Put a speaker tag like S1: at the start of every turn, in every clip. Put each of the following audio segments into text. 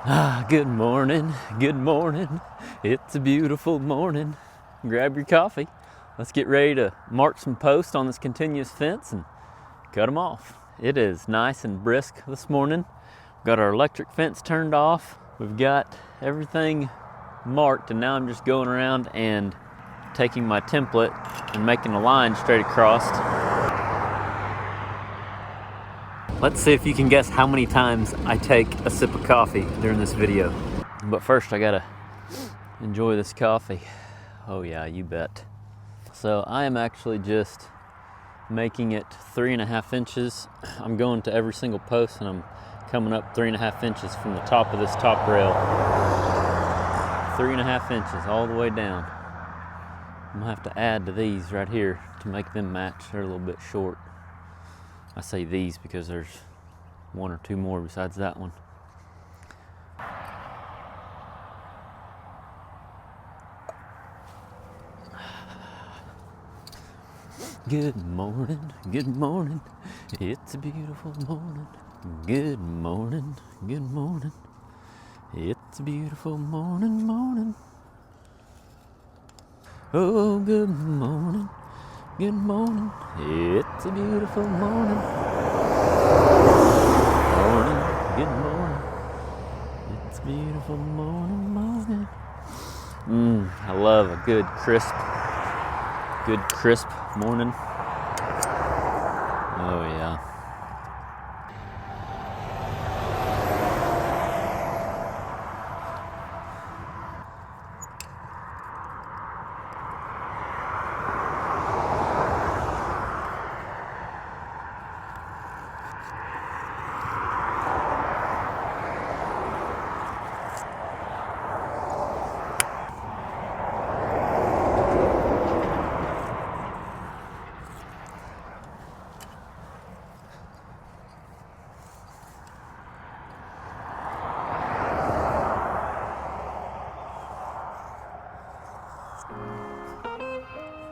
S1: Good morning, good morning. It's a beautiful morning. Grab your coffee. Let's get ready to mark some posts on this continuous fence and cut them off. It is nice and brisk this morning. We've got our electric fence turned off. We've got everything marked, and now I'm just going around and taking my template and making a line straight across. Let's see if you can guess how many times I take a sip of coffee during this video. But first I gotta enjoy this coffee. Oh yeah, you bet. So I am actually just making it 3.5 inches. I'm going to every single post and I'm coming up 3.5 inches from the top of this top rail. 3.5 inches all the way down. I'm gonna have to add to these right here to make them match. They're a little bit short. I say these because there's one or two more besides that one. Good morning, good morning. It's a beautiful morning. Good morning, good morning. It's a beautiful morning, morning. Oh, good morning. Good morning, it's a beautiful morning. Morning, good morning, it's a beautiful morning, morning. I love a good crisp morning. Oh yeah.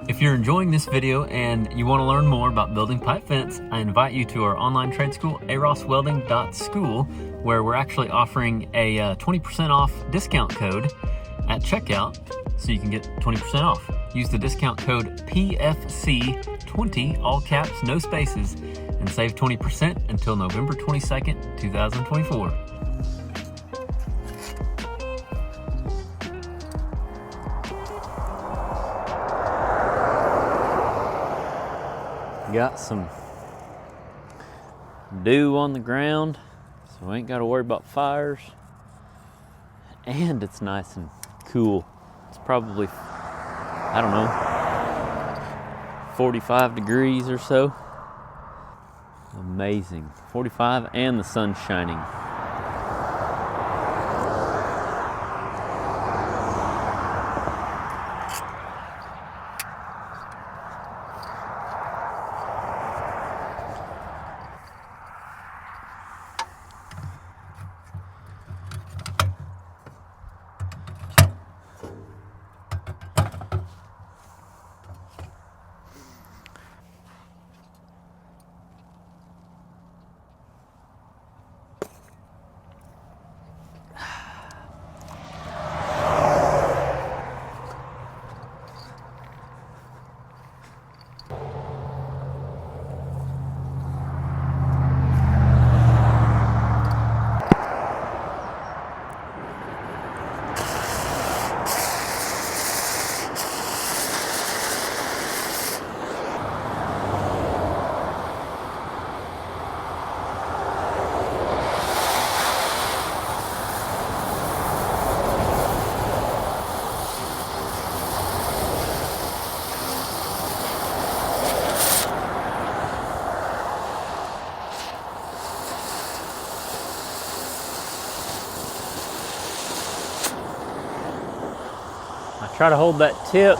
S1: If you're enjoying this video and you want to learn more about building pipe fence, I invite you to our online trade school, AROSSWELDING.school, where we're actually offering a 20% off discount code at checkout, so you can get 20% off. Use the discount code PFC20, all caps, no spaces, and save 20% until November 22nd, 2024. Got some dew on the ground, so we ain't got to worry about fires. And it's nice and cool. It's probably, I don't know, 45 degrees or so. Amazing. 45 and the sun's shining. Try to hold that tip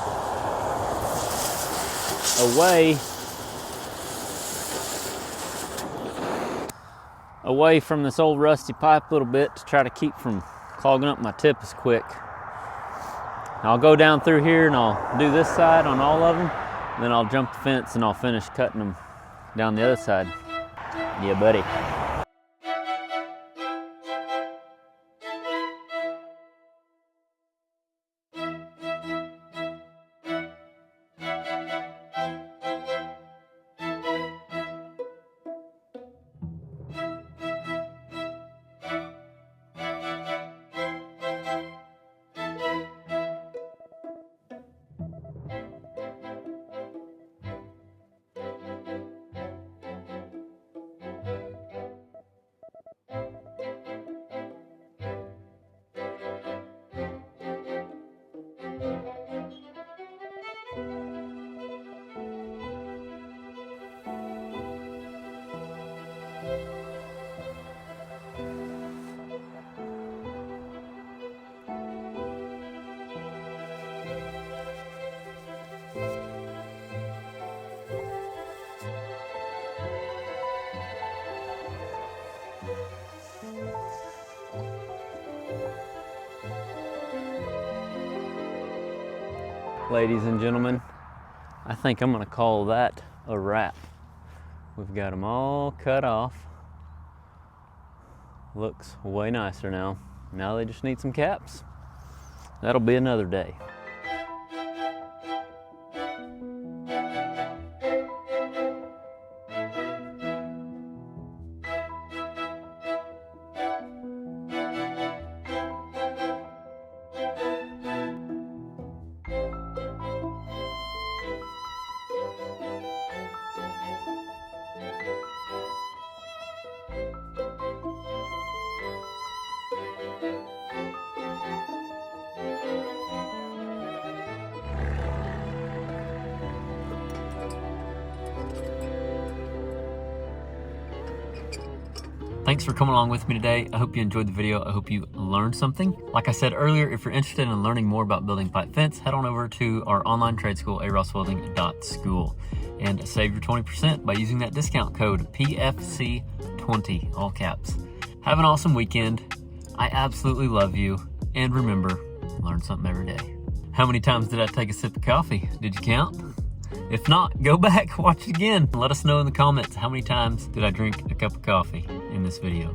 S1: away from this old rusty pipe a little bit to try to keep from clogging up my tip as quick. I'll go down through here and I'll do this side on all of them, then I'll jump the fence and I'll finish cutting them down the other side. Yeah, buddy. ladies and gentlemen, I think I'm gonna call that a wrap. We've got them all cut off. Looks way nicer now. Now they just need some caps. That'll be another day. Thanks for coming along with me today. I hope you enjoyed the video. I hope you learned something. Like I said earlier, if you're interested in learning more about building pipe fence, head on over to our online trade school, AROSSWELDING.school, and save your 20% by using that discount code PFC20, all caps. Have an awesome weekend. I absolutely love you. And remember, learn something every day. How many times did I take a sip of coffee? Did you count? If not, go back, watch it again. Let us know in the comments how many times did I drink a cup of coffee in this video.